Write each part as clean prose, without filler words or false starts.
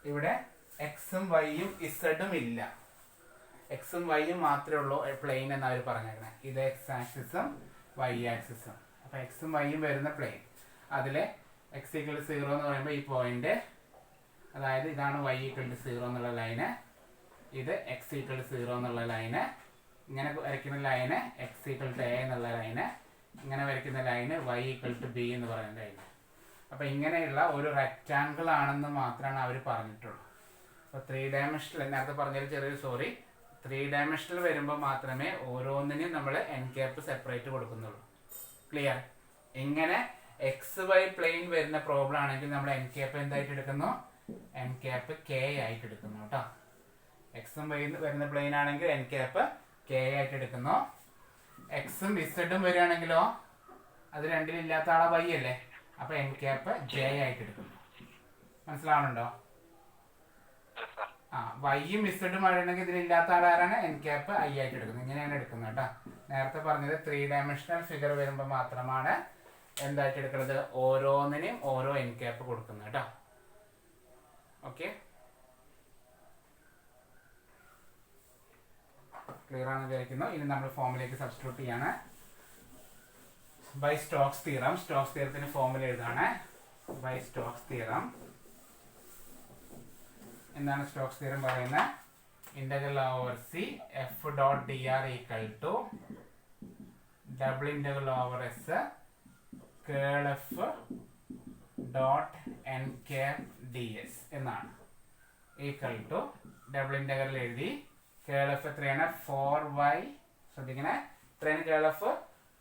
ഇവിടെ എക്സും വൈയും ഇസഡും ഇല്ല, എക്സും വൈയും മാത്രമേ ഉള്ളൂ പ്ലെയിൻ എന്ന് അവർ പറഞ്ഞേക്കണേ. ഇത് എക്സ് ആക്സിസും വൈ ആക്സിസും. അപ്പോൾ എക്സും വൈയും വരുന്ന പ്ലെയിൻ, അതിൽ എക്സ് ഈക്വൽ 0 എന്ന് പറയുമ്പോൾ ഈ പോയിന്റ്, അതായത് ഇതാണ് y ഈക്വൽ 0 എന്നുള്ള ലൈന്, ഇത് എക്സ് ഈക്വൽ 0 എന്നുള്ള ലൈന്, ഇങ്ങനെ വരയ്ക്കുന്ന line x equal to A എന്നുള്ള ലൈന്, ഇങ്ങനെ വരയ്ക്കുന്ന line y equal to B എന്ന് പറയുന്ന ലൈന്. അപ്പോൾ ഇങ്ങനെയുള്ള ഒരു റെക്റ്റാങ്കിൾ ആണെന്ന് മാത്രമാണ് അവർ പറഞ്ഞിട്ടുള്ളൂ. അപ്പോൾ 3 ഡയമെൻഷനിൽ, നേരത്തെ പറഞ്ഞൊരു ചെറിയൊരു സോറി, 3 ഡയമെൻഷനിൽ വരുമ്പോൾ മാത്രമേ ഓരോന്നിനും നമ്മൾ എൻ ക്യാപ്പ് സെപ്പറേറ്റ് കൊടുക്കുന്നുള്ളൂ. ക്ലിയർ? ഇങ്ങനെ എക്സ് വൈ പ്ലെയിൻ വരുന്ന പ്രോബ്ലം ആണെങ്കിൽ നമ്മൾ എൻ ക്യാപ്പ് എന്തായിട്ട് എടുക്കുന്നു? എൻ ക്യാപ്പ് കെ ആയിട്ട് എടുക്കുന്നു കേട്ടോ. എക്സും വൈ വരുന്ന പ്ലെയിൻ ആണെങ്കിൽ എൻ ക്യാപ്പ് കെ ആയിട്ട് എടുക്കുന്നു. എക്സും ഇസഡും വരികയാണെങ്കിലോ അത് രണ്ടിലില്ലാത്ത ആളെ വൈ അല്ലേ, അപ്പൊ എൻ ക്യാപ്പ് ജെ ആയിട്ട് എടുക്കുന്നു. മനസ്സിലാവുന്നുണ്ടോ? വൈയും ഇസഡും ആണെങ്കിൽ ഇതിലില്ലാത്ത ആളാരാണ്? എൻ ക്യാപ്പ് ഐ ആയിട്ട് എടുക്കുന്നത്. ഇങ്ങനെയാണ് എടുക്കുന്നത് കേട്ടോ. നേരത്തെ പറഞ്ഞത് 3 ഡയമെൻഷണൽ ഫിഗർ വരുമ്പോൾ മാത്രമാണ് എന്തായിട്ട് എടുക്കുന്നത്? ഓരോന്നിനും ഓരോ എൻ ക്യാപ്പ് കൊടുക്കുന്നത് കേട്ടോ. ഓക്കെ, ക്ലിയർ ആണെന്ന് വിചാരിക്കുന്നു. ഇനി നമ്മൾ ഫോമിലേക്ക് സബ്സ്റ്റിറ്റ്യൂട്ട് ചെയ്യാണ്. ബൈ സ്റ്റോക്സ് തിയറം, സ്റ്റോക്സ് തിയറത്തിന് ഫോമുല എഴുതാണ്. ബൈ സ്റ്റോക്സ് തിയറം എന്താണ് സ്റ്റോക്സ് തിയറം പറയുന്നത്? Integral over c F dot d r equal to double integral over S curl F dot n k d s എന്നാണ്. ഈക്വൽ ടു ഡബിൾ ഇന്റഗ്രൽ എഴുതി, curl F എത്രയാണ്? 4y, ശ്രദ്ധിക്കണേ, എത്രയാണ് കേൾ F?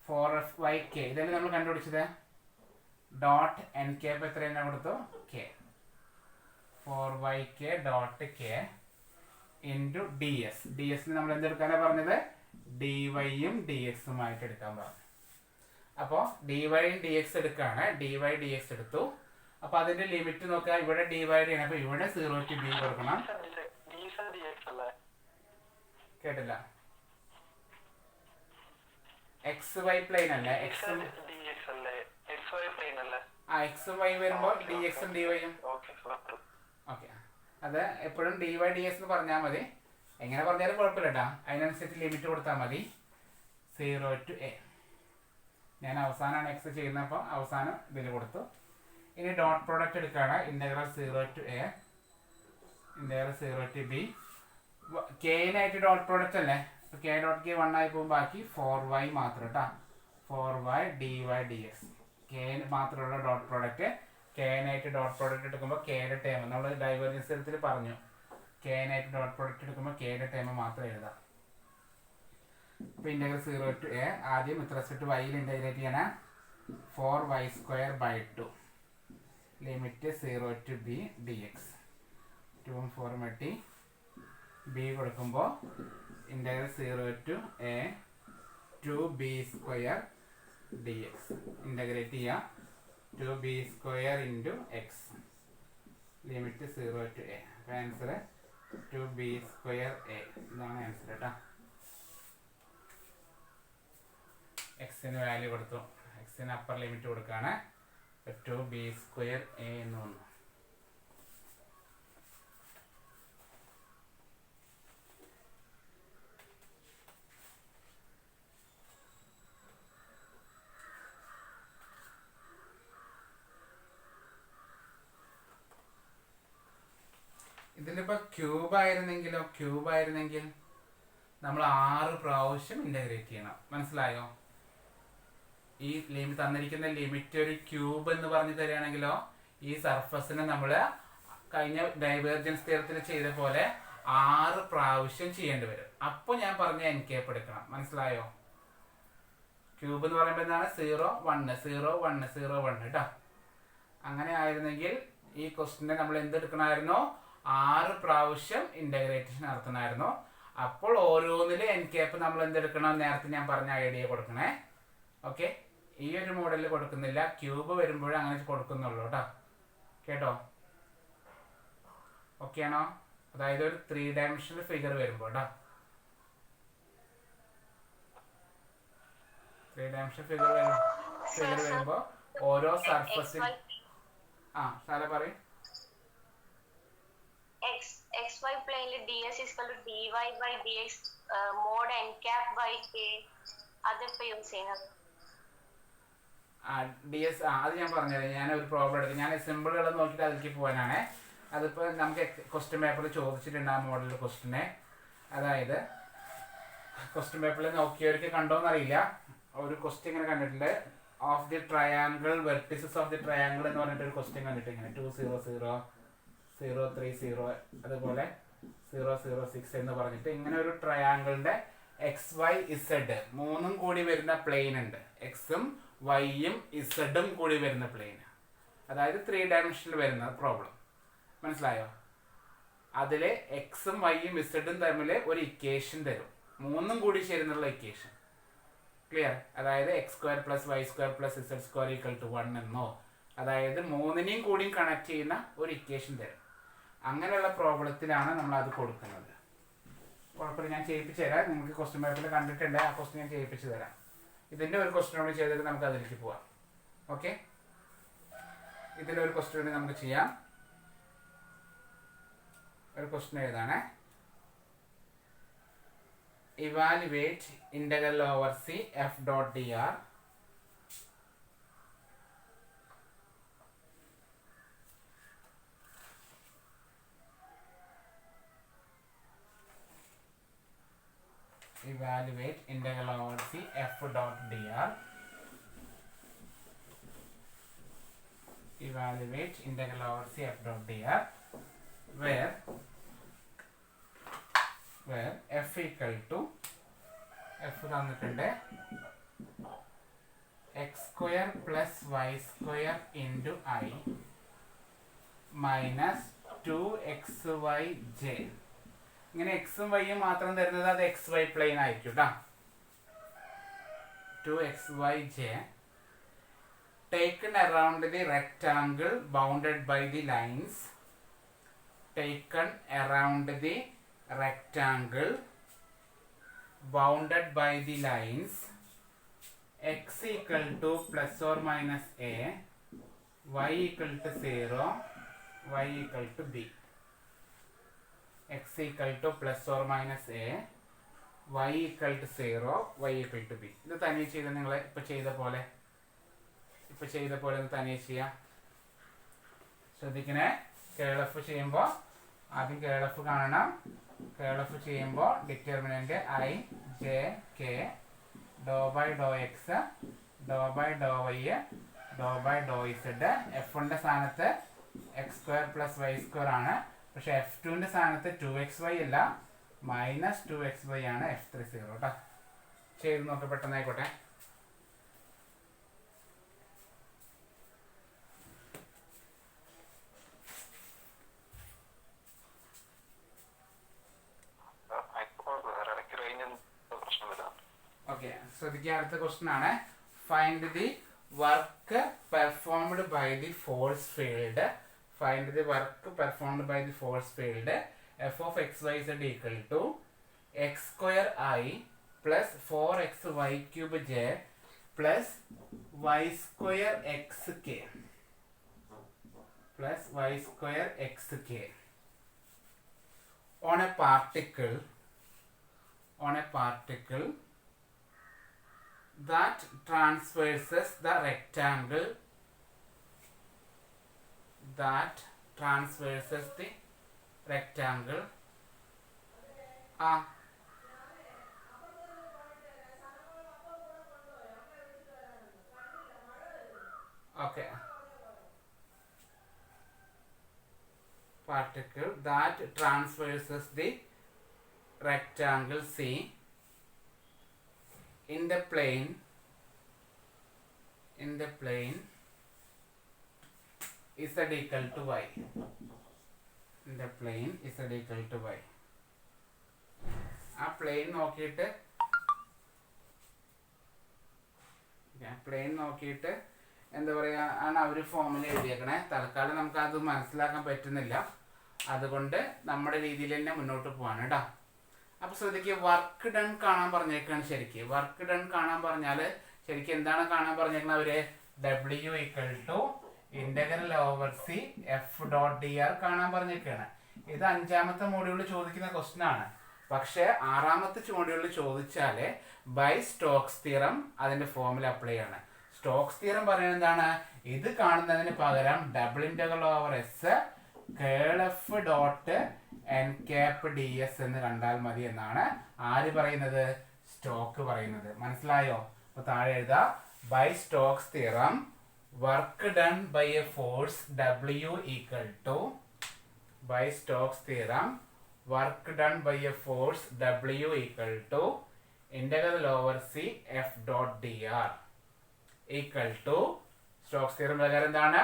4fy_k. ഇതല്ലേ നമ്മൾ കണ്ടുപിടിച്ചത്. Dot n K എത്രയാണ് കൊടുത്തു? k. 4yk dot k into D S. D എസിന് നമ്മൾ എന്തെടുക്കാനാണ് പറഞ്ഞത്? ഡി വൈയും ഡി എക്സും ആയിട്ട് എടുക്കാൻ പറഞ്ഞു. അപ്പോൾ ഡി വൈയും ഡി എക്സ് എടുക്കുകയാണ്. ഡി വൈ ഡി എക്സ് എടുത്തു. അപ്പോൾ അതിന്റെ ലിമിറ്റ് നോക്കുക. ഇവിടെ ഡി വൈ ആണ്, അപ്പോൾ ഇവിടെ 0 to b കൊടുക്കണം. കേട്ടില്ല? എക്സ് വൈ പ്ലെയിൻ അല്ലേ? എക്സ് വൈ വരുമ്പോൾ ഡി എക്സും ഡി വൈയും. ഓക്കെ, അത് എപ്പോഴും ഡി വൈ ഡി എക്സ് എന്ന് പറഞ്ഞാൽ മതി. എങ്ങനെ പറഞ്ഞാലും കുഴപ്പമില്ല കേട്ടോ. അതിനനുസരിച്ച് ലിമിറ്റ് കൊടുത്താൽ മതി. 0 to a. ഞാൻ അവസാനമാണ് എക്സ് ചെയ്യുന്നത്, അപ്പോൾ അവസാനം ഇതിൽ കൊടുത്തു. ഇനി ഡോട്ട് പ്രോഡക്റ്റ് എടുക്കുകയാണ്. Integral 0 to a, integral 0 to b. കെയിനായിട്ട് ഡോട്ട് പ്രോഡക്റ്റ് അല്ലേ, അപ്പോൾ കെ ഡോട്ട് കെ 1 ആയി പോകുമ്പോൾ ബാക്കി 4y മാത്രം കേട്ടോ. 4y dy dx. കെ മാത്രമുള്ള ഡോട്ട് പ്രോഡക്റ്റ്. കെയിനായിട്ട് ഡോട്ട് പ്രോഡക്റ്റ് എടുക്കുമ്പോൾ കെയുടെ ടേം നമ്മൾ ഡൈവേർജൻസ് തരത്തിൽ പറഞ്ഞു. കെയിനായിട്ട് ഡോട്ട് പ്രോഡക്റ്റ് എടുക്കുമ്പോൾ കെയുടെ ടേം മാത്രം എഴുതാം. അപ്പോൾ ഇൻ്റഗ്രൽ 0 to a ആദ്യം വിത്ത് റെസ്പെക്ട് ടു വൈയിൽ ഇൻ്റഗ്രേറ്റ് ചെയ്യണം. 4y²/2 limit 0 to b dx. 2 4 വെട്ടി b കൊടുക്കുമ്പോൾ integral 0 to a 2b² dx. Integrate ചെയ്യാം. 2b² into X limit 0 to a. അപ്പോൾ ആൻസർ 2b²a. ഇതാണ് ആൻസർ കേട്ടോ. എക്സിന് വാല്യൂ കൊടുത്തു. എക്സിന് അപ്പർ ലിമിറ്റ് കൊടുക്കുകയാണ്. 2b²a എന്ന് വന്നു. ഇതിലിപ്പോ ക്യൂബ് ആയിരുന്നെങ്കിൽ നമ്മൾ 6 പ്രാവശ്യം ഇന്റഗ്രേറ്റ് ചെയ്യണം. മനസ്സിലായോ? ഈ ലിമിറ്റ് തന്നിരിക്കുന്ന ലിമിറ്റ് ഒരു ക്യൂബ് എന്ന് പറഞ്ഞു തരികയാണെങ്കിലോ ഈ സർഫസിനെ നമ്മൾ കഴിഞ്ഞ ഡൈവേർജൻസ് തിയറത്തിൽ ചെയ്ത പോലെ 6 പ്രാവശ്യം ചെയ്യേണ്ടി വരും. അപ്പോൾ ഞാൻ പറഞ്ഞ എൻ ക്യാപ്പ് എടുക്കണം. മനസ്സിലായോ? ക്യൂബ് എന്ന് പറയുമ്പോൾ എന്താണ്? 0 1 0 1 0 1 കേട്ടോ. അങ്ങനെ ആയിരുന്നെങ്കിൽ ഈ ക്വസ്റ്റിനെ നമ്മൾ എന്തെടുക്കണമായിരുന്നു? 6 പ്രാവശ്യം ഇന്റഗ്രേഷൻ നടത്തണമായിരുന്നു. അപ്പോൾ ഓരോന്നിലും എൻ ക്യാപ്പ് നമ്മൾ എന്തെടുക്കണം? നേരത്തെ ഞാൻ പറഞ്ഞ ഐഡിയ കൊടുക്കണേ. ഓക്കെ, ഈ ഒരു മോഡലിൽ കൊടുക്കുന്നില്ല. ക്യൂബ് വരുമ്പോഴും അങ്ങനെ കൊടുക്കുന്നുള്ളൂ കേട്ടോ. കേട്ടോ? ഓക്കെ ആണോ? അതായത് ഒരു 3 ഡയമെൻഷണൽ ഫിഗർ വരുമ്പോൾ കേട്ടോ. 3 ഡയമെൻഷണൽ ഫിഗർ വരുമ്പോൾ ഓരോ സർഫസിൽ സാറേ പറയും. ആണെങ്കിൽ ds = dy/dx mod n cap by k അതിപ്പോ യൂസ് ചെയ്യുന്നത്. ds അത് ഞാൻ പറഞ്ഞത്. ഞാൻ ഒരു പ്രോബ്ലം എടുക്കും. ഞാൻ സിമ്പിളുകൾ നോക്കിയിട്ട് അതിലേക്ക് പോകാനാണ്. അതിപ്പോൾ നമുക്ക് ക്വസ്റ്റ്യൻ പേപ്പറിൽ ചോദിച്ചിട്ടുണ്ട് ആ മോഡൽ ക്വസ്റ്റ്യനെ. അതായത് ക്വസ്റ്റ്യൻ പേപ്പറിൽ നോക്കിയവർക്ക് കണ്ടോന്നറിയില്ല, ഒരു ക്വസ്റ്റ്യൻ ഇങ്ങനെ കണ്ടിട്ടുണ്ട്. Of the triangle vertices of the triangle എന്ന് പറഞ്ഞിട്ട് ഒരു ക്വസ്റ്റ്യൻ കണ്ടിട്ട് ഇങ്ങനെ 2 0 0 0 3 0 അതുപോലെ 0 0 6 എന്ന് പറഞ്ഞിട്ട് ഇങ്ങനെ ഒരു ട്രയാങ്കിളിന്റെ XYZ മൂന്നും കൂടി വരുന്ന പ്ലെയിൻ ഉണ്ട്. എക്സും വൈയും ഇസഡും കൂടി വരുന്ന പ്ലെയിൻ, അതായത് 3 ഡയമെൻഷനിൽ വരുന്ന പ്രോബ്ലം. മനസ്സിലായോ? അതിൽ എക്സും വൈയും ഇസഡും തമ്മിൽ ഒരു ഇക്വേഷൻ തരും, മൂന്നും കൂടി ചേരുന്നുള്ള ഇക്വേഷൻ. ക്ലിയർ? അതായത് x² + y² + z² = 1 എന്നോ, അതായത് മൂന്നിനെയും കൂടിയും കണക്ട് ചെയ്യുന്ന ഒരു ഇക്വേഷൻ തരും. അങ്ങനെയുള്ള പ്രോബ്ലത്തിലാണ് നമ്മൾ അത് കൊടുക്കുന്നത്. കുഴപ്പമില്ല, ഞാൻ ചെയ്യിപ്പിച്ചു തരാം. നിങ്ങൾക്ക് ക്വസ്റ്റ്യൻ പേപ്പറിൽ കണ്ടിട്ടുണ്ട്, ആ ക്വസ്റ്റ്യൻ ഞാൻ ചെയ്യിപ്പിച്ചു തരാം. ഇതിൻ്റെ ഒരു ക്വസ്റ്റ്യൻ കൂടി ചെയ്തിട്ട് നമുക്ക് അതിലേക്ക് പോവാം. ഓക്കെ, ഇതിൻ്റെ ഒരു ക്വസ്റ്റ്യൻ കൂടി നമുക്ക് ചെയ്യാം. ഒരു question എഴുതാണേ. Evaluate integral over C f dot dr evaluate integral over C f dot dr evaluate integral over C f dot dr where f equal to f തന്നിട്ടുണ്ട് x² + y² into I minus 2xyj. ഇങ്ങനെ എക്സും വൈയും മാത്രം തരുന്നത് അത് xy plain ആയിരിക്കും കേട്ടോ. 2xyj taken around the rectangle bounded by the lines, taken around the rectangle bounded by the lines, x equal to plus or minus a, y equal to 0, y equal to b. x equal to plus or minus a, y equal to 0, y equal to b. ഇത് തനിയെ ചെയ്ത് നിങ്ങൾ ഇപ്പോൾ ചെയ്ത പോലെ ഒന്ന് തനിയെ ചെയ്യാം. ശ്രദ്ധിക്കണേ, കേൾ എഫ് ചെയ്യുമ്പോൾ ആദ്യം കേൾ എഫ് കാണണം. കേൾ എഫ് ചെയ്യുമ്പോൾ determinant I, J, K, do by do x, do by do y, do by do z. എഫിൻ്റെ സ്ഥാനത്ത് x² + y² ആണ്. പക്ഷെ F2ൻ്റെ സ്ഥാനത്ത് 2xy അല്ല, -2xy ആണ് F30 കേട്ടോ. ചെയ്ത് നോക്കി, പെട്ടെന്നായിക്കോട്ടെ. ഓക്കെ, ശ്രദ്ധിക്കുക. അടുത്ത ക്വസ്റ്റ്യൻ ആണ്. Find the work performed by the force field. Find the work performed by the force field f of xyz equal to x²i plus 4xy³ j plus y²xk plus y²xk on a particle that traverses the rectangle okay, particle that traverses the rectangle C in the plane z equal to y. In the plane z equal to y. ആ plain നോക്കിയിട്ട് എന്താ പറയുക ആണ് അവർ ഫോമിൽ എഴുതിയേക്കണേ. തൽക്കാലം നമുക്ക് അത് മനസ്സിലാക്കാൻ പറ്റുന്നില്ല, അതുകൊണ്ട് നമ്മുടെ രീതിയിൽ തന്നെ മുന്നോട്ട് പോവാണ് കേട്ടോ. അപ്പോൾ ശ്രദ്ധിക്കുക, വർക്ക് ഡൺ കാണാൻ പറഞ്ഞേക്കാണ്. ശരിക്കും വർക്ക് ഡൺ കാണാൻ പറഞ്ഞാൽ ശരിക്കും എന്താണ് കാണാൻ പറഞ്ഞേക്കുന്നത്? അവർ w equal to integral over C f dot dr കാണാൻ പറഞ്ഞേക്കാണ്. ഇത് 5ാമത്തെ മോഡ്യൂളിൽ ചോദിക്കുന്ന ക്വസ്റ്റ്യൻ ആണ്. പക്ഷെ 6ാമത്തെ മോഡ്യൂളിൽ ചോദിച്ചാല് ബൈ സ്റ്റോക്സ് തിയറം അതിന്റെ ഫോർമുല അപ്ലൈ ആണ്. സ്റ്റോക്സ് തിയറം പറയുന്നത് എന്താണ്? ഇത് കാണുന്നതിന് പകരം double integral over S curl F dot N cap D S എന്ന് കണ്ടാൽ മതി എന്നാണ് ആര് പറയുന്നത്? സ്റ്റോക്ക് പറയുന്നത്. മനസ്സിലായോ? അപ്പൊ താഴെ എഴുതാ by Stokes theorem work done by a force W equal to by Stokes theorem work done by a force W equal to integral over C F dot dr equal to Stokes theorem പ്രകാരം എന്താണ്?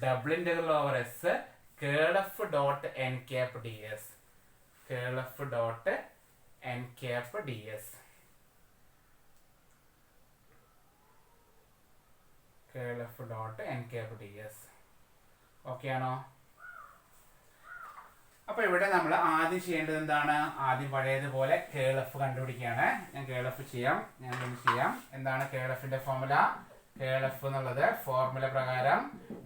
Double integral over S curl F dot N cap D S curl F dot N cap D S curl F dot N cap D S. Okay ആണോ? അപ്പൊ ഇവിടെ നമ്മൾ ആദ്യം ചെയ്യേണ്ടത് എന്താണ്? ആദ്യം പഴയതുപോലെ കേൾ എഫ് കണ്ടുപിടിക്കുകയാണ്. ഞാൻ കേൾ എഫ് ചെയ്യാം. എന്താണ് കേൾ എഫിന്റെ ഫോർമുല? കേൾ എഫ് എന്നുള്ളത് ഫോർമുല പ്രകാരം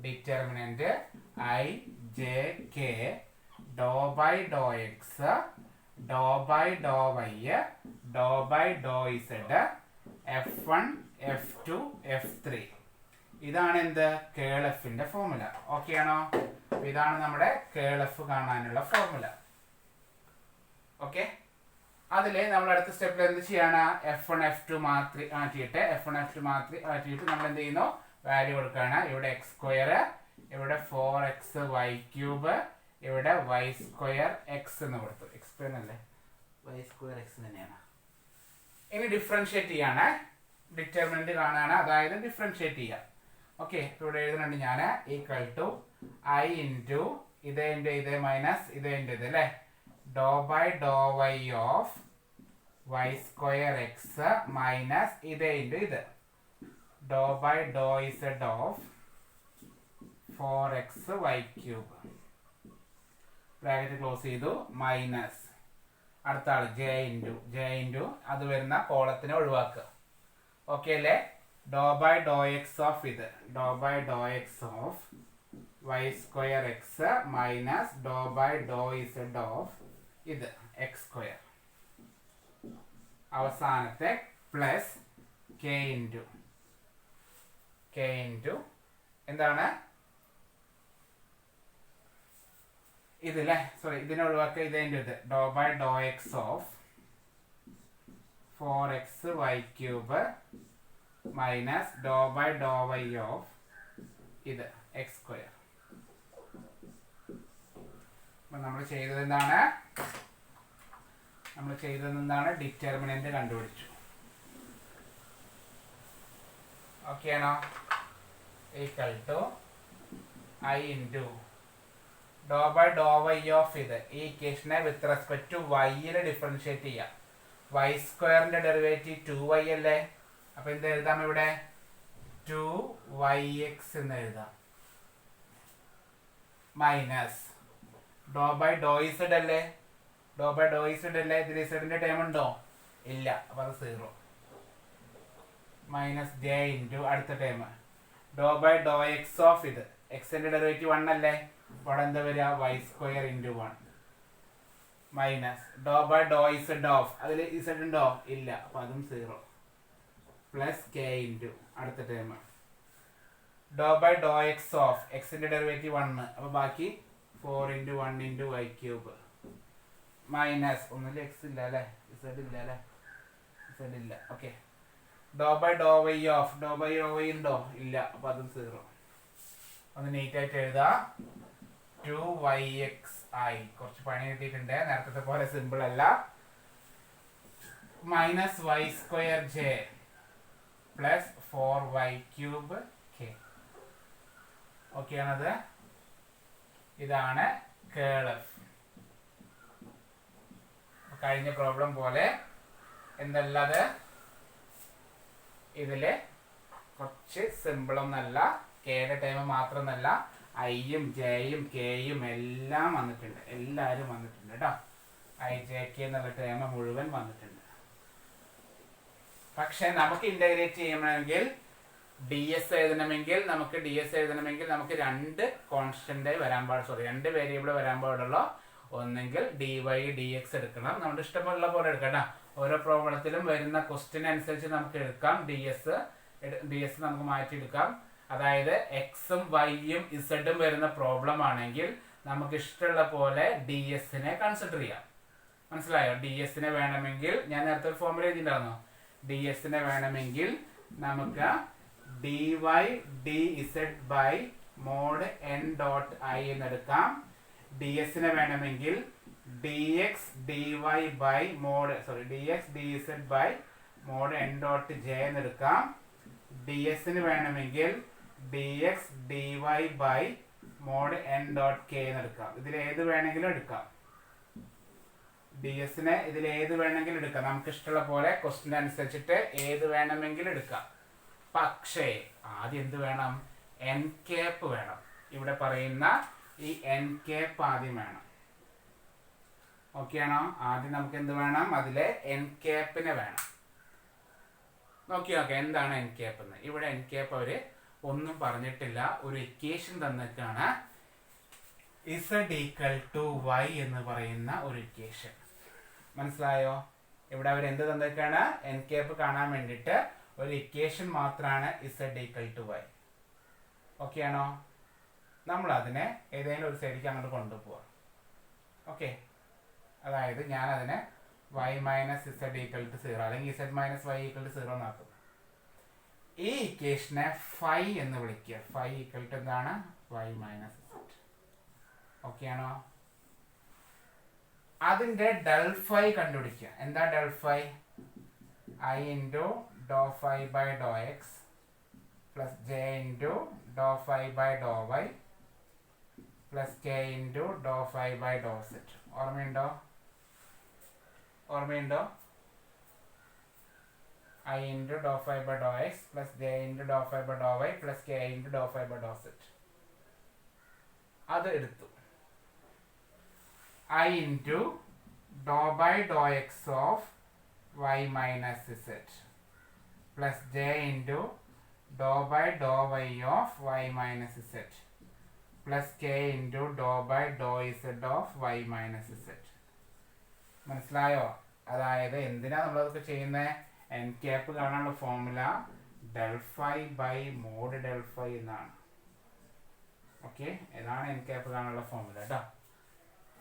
determinant I J K do by do x do by do y do by do z F1 F2 F3 ഇതാണ് എന്ത്? കേൾ എഫിന്റെ ഫോർമുല. ഓക്കെ ആണോ? ഇതാണ് നമ്മുടെ കേൾ എഫ് കാണാനുള്ള ഫോർമുല. ഓക്കെ, അതില് നമ്മൾ അടുത്ത സ്റ്റെപ്പിൽ എന്ത് ചെയ്യാണ്? F1 F2 മാറ്റിയിട്ട് നമ്മൾ എന്ത് ചെയ്യുന്നു? വാല്യൂ കൊടുക്കുകയാണ്. ഇവിടെ എക്സ് സ്ക്വയർ, ഇവിടെ 4xy ക്യൂബ്, ഇവിടെ y സ്ക്വയർ എക്സ് എന്ന് കൊടുത്തു. എക്സ് അല്ലേ? y സ്ക്വയർ എക്സ് തന്നെയാണ്. ഇനി ഡിഫറൻഷിയേറ്റ് ചെയ്യാണ്. ഡിറ്റർമിനന്റ് കാണാണ്, അതായത് ഡിഫറൻഷിയേറ്റ് ചെയ്യാം. ഓക്കെ, ഇവിടെ എഴുതുന്നുണ്ട് ഞാൻ ഈക്വൽ ടു ഐ ഇൻറ്റു ഇത് മൈനസ് ഇത് അല്ലേ, do by do y of y square x minus ഇത് do by do z of 4xy cube. Bracket close ചെയ്തു. മൈനസ് അടുത്ത ആള് ജെ ഇൻറ്റു അത് വരുന്ന കോളത്തിനെ ഒഴിവാക്കുക. ഓക്കെ അല്ലേ? Do by do x of do by do x of y square x minus do by do z of x square. അവസാനത്തെ plus K into എന്താണ് ഇതില്ലേ? സോറി, ഇതിനെ ഒഴിവാക്കുക. Do by do x of 4xy cube minus do by do y of x square. അപ്പൊ നമ്മൾ ചെയ്തത് എന്താണ്? Determinant കണ്ടുപിടിച്ചു. ഓക്കെ ആണോ? Equal to i into do by do y of ഈ ഇക്വേഷനെ വിത്ത് റെസ്പെക്ട് ടു വൈയില് ഡിഫറൻഷിയേറ്റ് ചെയ്യാം. വൈ സ്ക്വയറിന്റെ ഡെറിവേറ്റീവ് 2y അല്ലേ? അപ്പൊ എന്ത് എഴുതാം? ഇവിടെ 2yx എന്ന് എഴുതാം. Minus do by do z അല്ലേ? ഇതിൽ ഇസഡിന്റെ ടേം ഉണ്ടോ? ഇല്ല, അപ്പൊ അത് 0. മൈനസ് ജെ ഇൻറ്റു അടുത്ത term do by do x of എക്സിന്റെ ഡെറിവേറ്റീവ് 1 അല്ലേ? ഇവിടെ എന്താ വരിക? Y square into 1 minus do by do z of അതിൽ ഇസഡ് ഉണ്ടോ? ഇല്ല, അപ്പൊ അതും 0. പ്ലസ് കെ ഇൻറ്റു അടുത്ത term do by do x of എക്സിന്റെ ഡെറിവേറ്റീവ് 1, അപ്പൊ ബാക്കി 4 × 1 × y ക്യൂബ് മൈനസ് ഒന്നിൽ എക്സ് ഇല്ല അല്ലേ? ഇസഡ് ഇല്ല. Okay, do by do y ഉണ്ടോ? ഇല്ല, അപ്പൊ അതും 0. ഒന്ന് നീറ്റ് ആയിട്ട് എഴുതാ. 2yx ആയി. കുറച്ച് പണി കിട്ടിയിട്ടുണ്ട്, നേരത്തെ പോലെ സിമ്പിൾ അല്ല. Minus y square J plus 4y cube K. Okay ആണത്? ഇതാണ് കേൾ എഫ്. കഴിഞ്ഞ പ്രോബ്ലം പോലെ എന്തല്ലത്, ഇതില് കുറച്ച് സിമ്പിളൊന്നല്ല. കെയുടെ ടൈം മാത്രമല്ല, ഐയും ജെയും കെയും എല്ലാം വന്നിട്ടുണ്ട്. എല്ലാവരും വന്നിട്ടുണ്ട് കേട്ടോ. ഐ ജെ കെ എന്നുള്ള ടൈം മുഴുവൻ വന്നിട്ടുണ്ട്. പക്ഷെ നമുക്ക് ഇന്റഗ്രേറ്റ് ചെയ്യണമെങ്കിൽ ഡി എസ് എഴുതണമെങ്കിൽ നമുക്ക് രണ്ട് കോൺസ്റ്റന്റ് വരാൻ പാടുള്ളൂ. 2 വേരിയബിൾ വരാൻ പാടുള്ളൂ. ഒന്നെങ്കിൽ dy dx എടുക്കണം, നമ്മുടെ ഇഷ്ടമുള്ള പോലെ എടുക്കണം. ഓരോ പ്രോബ്ലത്തിലും വരുന്ന ക്വസ്റ്റ്യൻ അനുസരിച്ച് നമുക്ക് എടുക്കാം. ds നമുക്ക് മാറ്റിയെടുക്കാം. അതായത് എക്സും വൈയും ഇസഡും വരുന്ന പ്രോബ്ലം ആണെങ്കിൽ നമുക്ക് ഇഷ്ടമുള്ള പോലെ ഡിഎസിനെ കൺസിഡർ ചെയ്യാം. മനസ്സിലായോ? ഡിഎസിനെ വേണമെങ്കിൽ ഞാൻ നേരത്തെ ഒരു ഫോർമുല എഴുതിയിട്ടുണ്ടായിരുന്നു. ഡിഎസിനെ വേണമെങ്കിൽ നമുക്ക് dy dz by mod n dot I എന്നെടുക്കാം. ഡിഎസിനെ വേണമെങ്കിൽ dx dy by mod dx dz by mod n dot j എന്നെടുക്കാം. ഡിഎസിന് വേണമെങ്കിൽ dx dy by mod n dot k എന്നെടുക്കാം. ഇതിൽ ഏത് വേണമെങ്കിലും എടുക്കാം. ഡിഎസിനെ ഇതിൽ ഏത് വേണമെങ്കിലും എടുക്കാം. നമുക്ക് ഇഷ്ടമുള്ള പോലെ ക്വസ്റ്റ്യൻ അനുസരിച്ചിട്ട് ഏത് വേണമെങ്കിലും എടുക്കാം. പക്ഷേ ആദ്യം എന്ത് വേണം? എൻ ക്യാപ്പ് വേണം. ഇവിടെ പറയുന്ന ഈ എൻ ക്യാപ്പ് ആദ്യം വേണം. ഓക്കെ ആണോ? ആദ്യം നമുക്ക് എന്ത് വേണം? അതിലെ എൻ ക്യാപ്പിനെ വേണം. നോക്കി എന്താണ് എൻ ക്യാപ്പ് എന്ന്. ഇവിടെ എൻ ക്യാപ്പ് അവര് ഒന്നും പറഞ്ഞിട്ടില്ല. ഒരു ഇക്വേഷൻ തന്നിട്ടാണ് z ഈക്വൽ ടു y എന്ന് പറയുന്ന ഒരു ഇക്വേഷൻ. മനസ്സിലായോ? ഇവിടെ അവർ എന്ത് തന്നിട്ടാണ്? എൻ ക്യാപ്പ് കാണാൻ വേണ്ടിയിട്ട് ഒരു ഇക്വേഷൻ മാത്രമാണ് z equal to y. Okay ആണോ? നമ്മൾ അതിനെ ഏതെങ്കിലും ഒരു സൈഡിലേക്ക് അങ്ങോട്ട് കൊണ്ടുപോവാം. ഓക്കെ, അതായത് ഞാൻ അതിനെ y minus z equal to 0 അല്ലെങ്കിൽ z minus y equal to 0 എന്നാക്കും. ഈ ഇക്വേഷനെ ഫൈ എന്ന് വിളിക്കുക. ഫൈ ഈക്വൽ ടു എന്താണ്? y minus z. ഓക്കെ ആണോ? അതിന്റെ ഡെൽ ഫൈ കണ്ടുപിടിക്കുക. എന്താ del phi? i into do phi by do x plus j into do phi by do y plus k into do phi by do z. ഓർമ്മയുണ്ടോ? i into do phi by do x plus j into do phi by do y plus k into do phi by do z. അത് എടുത്തു. i into do by do x of y minus z plus j into do by do y of y minus z plus k into do by do z of y minus z. മനസ്സിലായോ? അതായത് എന്തിനാ നമ്മളതൊക്കെ ചെയ്യുന്നത്? N cap കാണാനുള്ള formula del phi by mod del phi എന്നാണ്. Okay, ഇതാണ് N cap കാണാനുള്ള formula കേട്ടോ.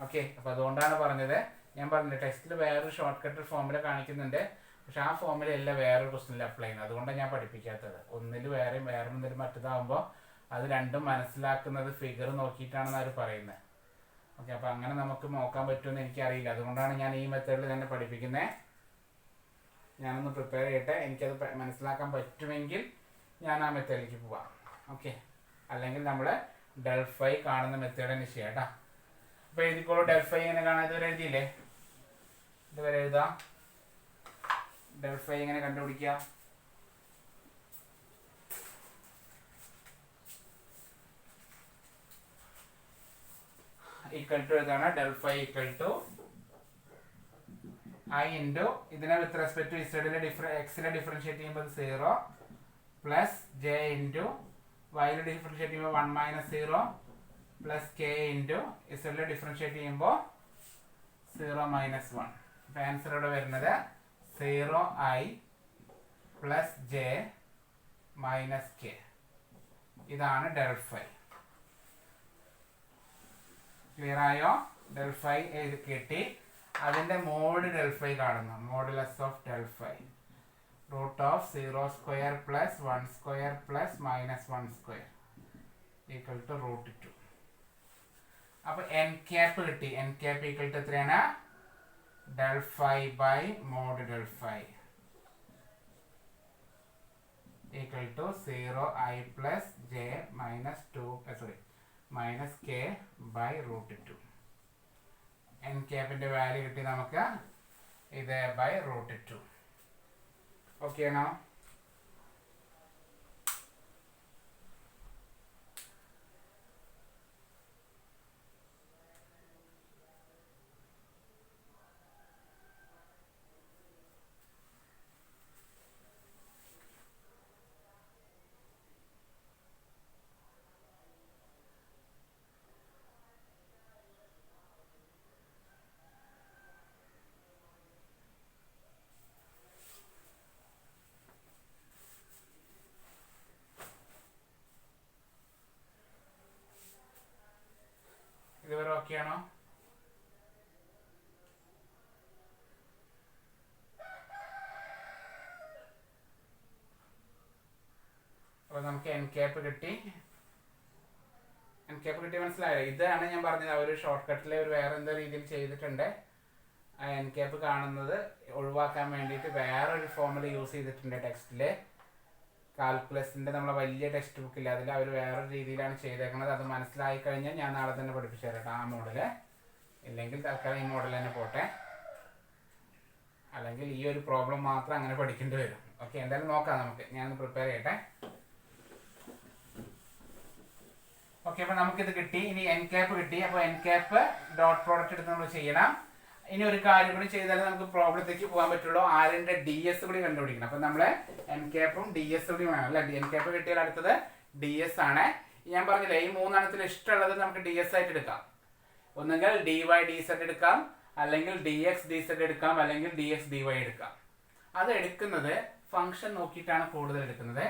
ഓക്കെ, അപ്പോൾ അതുകൊണ്ടാണ് പറഞ്ഞത്. ഞാൻ പറഞ്ഞില്ല, ടെക്സ്റ്റിൽ വേറൊരു ഷോർട്ട് കട്ട് ഫോർമുല കാണിക്കുന്നുണ്ട്. പക്ഷെ ആ ഫോർമുല അല്ല വേറൊരു ക്വസ്റ്റനിൽ അപ്ലൈ ചെയ്യുന്നത്. അതുകൊണ്ടാണ് ഞാൻ പഠിപ്പിക്കാത്തത്. ഒന്നിൽ വേറെയും വേറൊന്നിൽ മറ്റേതാകുമ്പോൾ അത് രണ്ടും മനസ്സിലാക്കുന്നത് ഫിഗർ നോക്കിയിട്ടാണെന്ന് അവർ പറയുന്നത്. ഓക്കെ, അപ്പോൾ അങ്ങനെ നമുക്ക് നോക്കാൻ പറ്റുമെന്ന് എനിക്കറിയില്ല. അതുകൊണ്ടാണ് ഞാൻ ഈ മെത്തേഡിൽ തന്നെ പഠിപ്പിക്കുന്നത്. ഞാനൊന്ന് പ്രിപ്പയർ ചെയ്യട്ടെ. എനിക്കത് മനസ്സിലാക്കാൻ പറ്റുമെങ്കിൽ ഞാൻ ആ മെത്തേഡിലേക്ക് പോവാം. ഓക്കെ, അല്ലെങ്കിൽ നമ്മൾ ഡെൽ ഫൈ കാണുന്ന മെത്തേഡ് തന്നെ ചെയ്യാം കേട്ടോ. അപ്പോൾ എഴുതിക്കോളൂ. ഡെൽ ഫൈ എങ്ങനെ കാണാൻ ഇതുവരെ എഴുതിയില്ലേ? ഇതുവരെ എഴുതാം. ഡെൽ ഫൈ എങ്ങനെ കണ്ടുപിടിക്കുക? ഈക്വൽ ടു ഏതാണ്? Del phi equal to i into ഇതിനെ വിത്ത് റെസ്പെക്ട് ടു ഇസഡിലെ എക്സിലെ ഡിഫറൻഷിയേറ്റ് ചെയ്യുമ്പോൾ 0 പ്ലസ് j ഇൻറ്റു വൈയിൽ ഡിഫറൻഷിയേറ്റ് ചെയ്യുമ്പോൾ 1 മൈനസ് 0 പ്ലസ് k ഇൻറ്റു ഇസഡിലെ ഡിഫറൻഷിയേറ്റ് ചെയ്യുമ്പോൾ 0 മൈനസ് 1. അപ്പോൾ ആൻസർ ഇവിടെ വരുന്നത് 0i plus j minus k. ഇതാണ് ഡെൽ ഫൈ. ക്ലിയർ ആയോ? ഡെൽ ഫൈ കിട്ടി. അതിന്റെ മോഡ് ഡെൽ ഫൈ കാണുന്നു. Modulus of del phi root of 0 square plus 1 square plus minus 1 square equal to root 2. അപ്പൊ എൻ ക്യാപ്പ് കിട്ടി. N cap equal to എത്രയാണ്? Del phi by mod del phi equal to 0i plus j minus 2 minus k by root 2. N ക്യാപ്പിന്റെ value കിട്ടി നമുക്ക്. ഇത് by root 2. Okay ആണോ? ഇതുവരെ okay ആണോ? അപ്പോൾ നമുക്ക് എൻ ക്യാപ്പ് കിട്ടി. എൻ ക്യാപ്പ് കിട്ടി, മനസ്സിലായോ? ഇതാണ് ഞാൻ പറഞ്ഞത്, ഒരു ഷോർട്ട് കട്ടിൽ ഒരു വേറെ എന്തോ രീതിയിൽ ചെയ്തിട്ടുണ്ട്. ആ എൻ ക്യാപ്പ് കാണുന്നത് ഒഴിവാക്കാൻ വേണ്ടിയിട്ട് വേറൊരു ഫോമുല യൂസ് ചെയ്തിട്ടുണ്ട് ടെക്സ്റ്റിൽ. കാൽക്കുലസിൻ്റെ നമ്മളെ വലിയ ടെക്സ്റ്റ് ബുക്കില്ല, അതിൽ അവർ വേറൊരു രീതിയിലാണ് ചെയ്തേക്കുന്നത്. അത് മനസ്സിലായി കഴിഞ്ഞാൽ ഞാൻ നാളെ തന്നെ പഠിപ്പിച്ചു തരാം ആ മോഡല്. ഇല്ലെങ്കിൽ തൽക്കാലം ഈ മോഡൽ തന്നെ പോട്ടെ, അല്ലെങ്കിൽ ഈ ഒരു പ്രോബ്ലം മാത്രം അങ്ങനെ പഠിക്കേണ്ടി വരും. ഓക്കെ, എന്തായാലും നോക്കാം നമുക്ക്. ഞാനൊന്ന് പ്രിപ്പയർ ചെയ്യട്ടെ. ഓക്കെ, അപ്പോൾ നമുക്കിത് കിട്ടി. ഇനി എൻ ക്യാപ്പ് കിട്ടി. അപ്പോൾ എൻ ക്യാപ്പ് ഡോട്ട് പ്രോഡക്റ്റ് എടുത്ത് നമ്മൾ ചെയ്യണം. ഇനി ഒരു കാര്യം കൂടി ചെയ്താലേ നമുക്ക് പ്രോബ്ലത്തേക്ക് പോകാൻ പറ്റുള്ളൂ. ആരിൻ്റെ ഡി എസ് കൂടി കണ്ടുപിടിക്കണം. അപ്പം നമ്മൾ എൻ ക്യാപ്പും ഡി എസ് കൂടി വേണം അല്ലേ? എൻ ക്യാപ്പ് കിട്ടിയാൽ അടുത്തത് ഡി എസ് ആണ്. ഞാൻ പറഞ്ഞില്ലേ, ഈ മൂന്നെണ്ണത്തിൽ ഇഷ്ടമുള്ളത് നമുക്ക് ഡി എസ് ആയിട്ട് എടുക്കാം. ഒന്നുകിൽ ഡി വൈ ഡി സെഡ് എടുക്കാം, അല്ലെങ്കിൽ ഡി എക്സ് ഡി സെഡ് എടുക്കാം, അല്ലെങ്കിൽ ഡി എക്സ് ഡി വൈ എടുക്കാം. അത് എടുക്കുന്നത് ഫംഗ്ഷൻ നോക്കിയിട്ടാണ് കൂടുതൽ എടുക്കുന്നത്.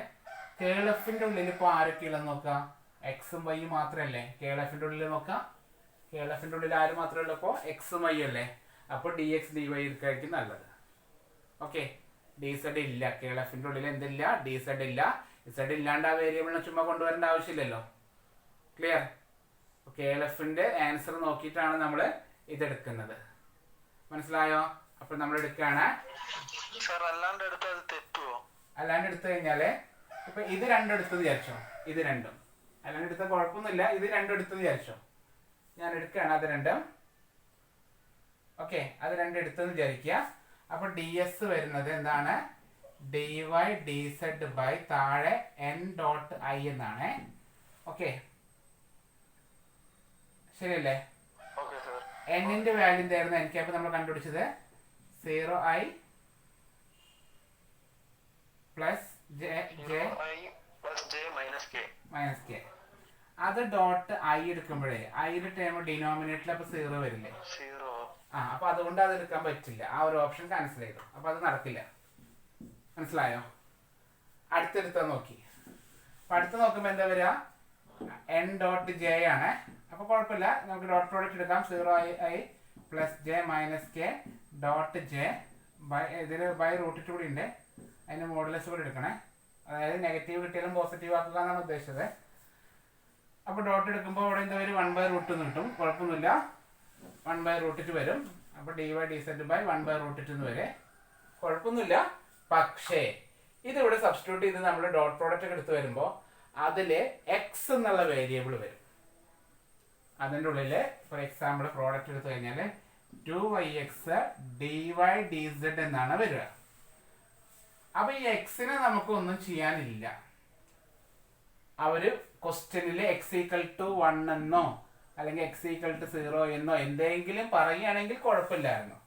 കേൾ എഫിൻ്റെ ഉള്ളിൽ ഇപ്പോൾ ആരൊക്കെയുള്ളതെന്ന് നോക്കാം. എക്സും വൈയും മാത്രമല്ലേ കേൾ എഫിൻ്റെ ഉള്ളിൽ നോക്കാം. കേൾ എഫിൻ്റെ ഉള്ളിൽ ആര് മാത്രമേ ഉള്ളൂ? അപ്പോൾ എക്സും വൈ അല്ലേ. അപ്പോൾ ഡി എക്സ് ഡി വൈ എടുക്കായിരിക്കും നല്ലത്. ഓക്കെ, ഡി സെഡ് ഇല്ല. കേൾ എഫിൻ്റെ ഉള്ളിൽ എന്തില്ല? ഡി സെഡ് ഇല്ല. സെഡ് ഇല്ലാണ്ട് ആ വേരിയബിളിനെ ചുമ്മാ കൊണ്ടുവരേണ്ട ആവശ്യമില്ലല്ലോ. ക്ലിയർ? കേൾ എഫിൻ്റെ ആൻസർ നോക്കിയിട്ടാണ് നമ്മൾ ഇതെടുക്കുന്നത്. മനസ്സിലായോ? അപ്പോൾ നമ്മൾ എടുക്കുകയാണ്. അല്ലാണ്ട് എടുത്തു കഴിഞ്ഞാൽ ഇപ്പം ഇത് രണ്ടും എടുത്തത് വിചാരിച്ചോ. ഇത് രണ്ടും അല്ലാണ്ട് എടുത്ത കുഴപ്പമൊന്നുമില്ല. ഇത് രണ്ടും എടുത്തത് വിചാരിച്ചോ. ഞാൻ എടുക്കുകയാണ് അത് രണ്ടും. ഓക്കെ, അത് രണ്ടും എടുത്തെന്ന് വിചാരിക്കുക. അപ്പോൾ ഡി എസ് വരുന്നത് എന്താണ്? D y d z by താഴെ എൻ ഡോട്ട് ഐ എന്നാണ്. ഓക്കെ, ശരിയല്ലേ? എന്നിന്റെ വാല്യൂ എന്തായിരുന്നു? എൻ ക്യാപ്പ് നമ്മൾ കണ്ടുപിടിച്ചത് 0i പ്ലസ് മൈനസ് കെ. അത് ഡോട്ട് ഐ എടുക്കുമ്പോഴേ ഐയുടെ ടേം ഡിനോമിനേറ്ററിൽ അപ്പോൾ 0 വരില്ലേ? അപ്പൊ അതുകൊണ്ട് അത് എടുക്കാൻ പറ്റില്ല. ആ ഒരു ഓപ്ഷൻ ക്യാൻസൽ ചെയ്തു. അപ്പൊ അത് നടക്കില്ല. മനസ്സിലായോ? അടുത്തെടുത്താൽ നോക്കി. അപ്പൊ അടുത്ത് നോക്കുമ്പോൾ എന്താ വരിക? എൻ ഡോട്ട് ജെ ആണ്. അപ്പോൾ കുഴപ്പമില്ല, നമുക്ക് ഡോട്ട് പ്രോഡക്റ്റ് എടുക്കാം. 0i plus J minus K dot J by, ഇതിൽ ബൈ റൂട്ട് കൂടി ഉണ്ട്, അതിൻ്റെ മോഡുലസ് കൂടി എടുക്കണേ. അതായത് നെഗറ്റീവ് കിട്ടിയാലും പോസിറ്റീവ് ആക്കുക എന്നാണ് ഉദ്ദേശിച്ചത്. അപ്പോൾ ഡോട്ട് എടുക്കുമ്പോൾ അവിടെ എന്താ വരും? 1/√2 എന്ന് കിട്ടും. കുഴപ്പമൊന്നുമില്ല, 1/√2 വരും. അപ്പോൾ d y d z by 1/√2 എന്ന് വരെ കുഴപ്പമൊന്നുമില്ല. പക്ഷേ ഇതിവിടെ സബ്സ്റ്റിറ്റ്യൂട്ട് ചെയ്ത് നമ്മൾ ഡോട്ട് പ്രോഡക്റ്റ് ഒക്കെ എടുത്ത് വരുമ്പോൾ അതിൽ എക്സ് എന്നുള്ള വേരിയബിൾ വരും. അതിൻ്റെ ഉള്ളിൽ ഫോർ എക്സാമ്പിൾ പ്രോഡക്റ്റ് എടുത്തു കഴിഞ്ഞാൽ 2yx dy dz എന്നാണ് വരിക. അപ്പൊ ഈ എക്സിനെ നമുക്കൊന്നും ചെയ്യാനില്ല. അവര് ക്വസ്റ്റ്യനിൽ എക്സ് ഈക്വൽ ടു 1 എന്നോ അല്ലെങ്കിൽ എക്സ് ഈക്വൽ ടു 0 എന്നോ എന്തെങ്കിലും പറയുകയാണെങ്കിൽ കുഴപ്പമില്ലായിരുന്നു.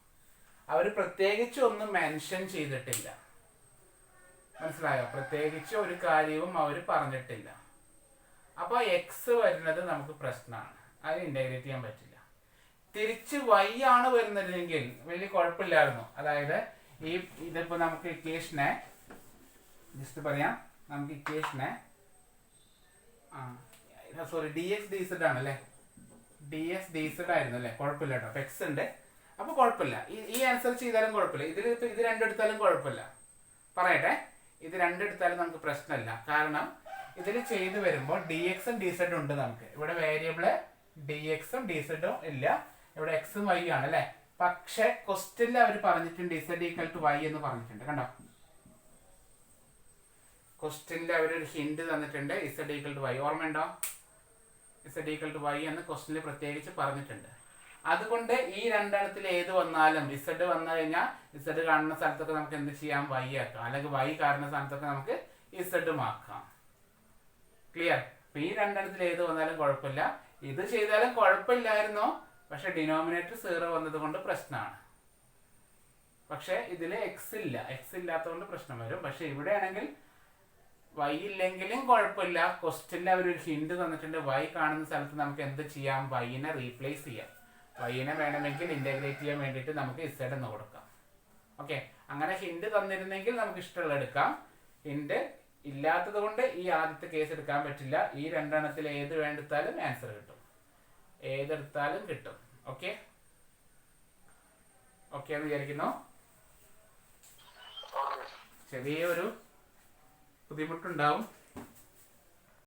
അവർ പ്രത്യേകിച്ച് ഒന്നും മെൻഷൻ ചെയ്തിട്ടില്ല. മനസ്സിലായോ? പ്രത്യേകിച്ച് ഒരു കാര്യവും അവർ പറഞ്ഞിട്ടില്ല. അപ്പോൾ എക്സ് വരുന്നത് നമുക്ക് പ്രശ്നമാണ്, അത് ഇൻ്റഗ്രേറ്റ് ചെയ്യാൻ പറ്റില്ല. തിരിച്ച് വൈ ആണ് വരുന്നതെങ്കിൽ വലിയ കുഴപ്പമില്ലായിരുന്നു. അതായത് ഇതിപ്പോൾ നമുക്ക് ഇക്വേഷനെ ജസ്റ്റ് പറയാം. നമുക്ക് ഇക്വേഷനെ sorry d x d zed ആണല്ലേ, ഡി എക്സ് ഡി സെഡ് ആയിരുന്നു അല്ലേ? കുഴപ്പമില്ല കേട്ടോ. അപ്പോൾ എക്സ് ഉണ്ട്, അപ്പോൾ കുഴപ്പമില്ല. ഈ ആൻസർ ചെയ്താലും കുഴപ്പമില്ല. ഇത് രണ്ടെടുത്താലും കുഴപ്പമില്ല. പറയട്ടെ, ഇത് രണ്ടെടുത്താലും നമുക്ക് പ്രശ്നമില്ല. കാരണം ഇതിൽ ചെയ്ത് വരുമ്പോൾ ഡി എക്സും ഡി സെഡും ഉണ്ട്. നമുക്ക് ഇവിടെ വേരിയബിള് ഡി എക്സും ഡി സെഡും ഇല്ല, ഇവിടെ എക്സും വൈ ആണ് അല്ലേ? പക്ഷെ ക്വസ്റ്റ്യനിൽ അവർ പറഞ്ഞിട്ടുണ്ട് ഇസഡ് ഈക്വൽ ടു വൈ എന്ന് പറഞ്ഞിട്ടുണ്ട്. കണ്ടോ? ക്വസ്റ്റ്യനിൽ അവരൊരു ഹിന്റ് തന്നിട്ടുണ്ട്, ഇസഡ് ഈക്വൽ ടു വൈ. ഓർമ്മയുണ്ടോ? ഇസഡ് ഈക്വൽ ടു വൈ എന്ന് ക്വസ്റ്റ്യനിൽ പ്രത്യേകിച്ച് പറഞ്ഞിട്ടുണ്ട്. അതുകൊണ്ട് ഈ രണ്ടെണ്ണത്തിൽ ഏത് വന്നാലും ഇസഡ് വന്നു കഴിഞ്ഞാൽ ഇസഡ് കാണുന്ന സ്ഥലത്തൊക്കെ നമുക്ക് എന്ത് ചെയ്യാം? വൈ ആക്കാം. അല്ലെങ്കിൽ വൈ കാണുന്ന സ്ഥലത്തൊക്കെ നമുക്ക് ഇസഡും ആക്കാം. ക്ലിയർ? അപ്പൊ ഈ രണ്ടെണ്ണത്തിൽ ഏത് വന്നാലും കുഴപ്പമില്ല. ഇത് ചെയ്താലും കുഴപ്പമില്ലായിരുന്നോ, പക്ഷെ ഡിനോമിനേറ്റർ 0 വന്നത് കൊണ്ട് പ്രശ്നമാണ്. പക്ഷെ ഇതിൽ എക്സ് ഇല്ല, എക്സ് ഇല്ലാത്തതുകൊണ്ട് പ്രശ്നം വരും. പക്ഷെ ഇവിടെ ആണെങ്കിൽ വൈ ഇല്ലെങ്കിലും കുഴപ്പമില്ല. ക്വസ്റ്റ്യനിൽ അവരൊരു ഹിന്റ് തന്നിട്ടുണ്ട്, വൈ കാണുന്ന സ്ഥലത്ത് നമുക്ക് എന്ത് ചെയ്യാം? വൈനെ റീപ്ലേസ് ചെയ്യാം. വൈനെ വേണമെങ്കിൽ ഇന്റഗ്രേറ്റ് ചെയ്യാൻ വേണ്ടിയിട്ട് നമുക്ക് ഇസഡ് എന്ന് കൊടുക്കാം. ഓക്കെ, അങ്ങനെ ഹിന്റ് തന്നിരുന്നെങ്കിൽ നമുക്ക് ഇഷ്ടമുള്ള എടുക്കാം. ഹിന്റ് ഇല്ലാത്തത് കൊണ്ട് ഈ ആദ്യത്തെ കേസ് എടുക്കാൻ പറ്റില്ല. ഈ രണ്ടെണ്ണത്തിൽ ഏത് വേണ്ടെടുത്താലും ആൻസർ കിട്ടും. ഏതെടുത്താലും കിട്ടും. ഓക്കെ ഓക്കെ എന്ന് വിചാരിക്കുന്നു. ചെറിയൊരു ബുദ്ധിമുട്ടുണ്ടാവും.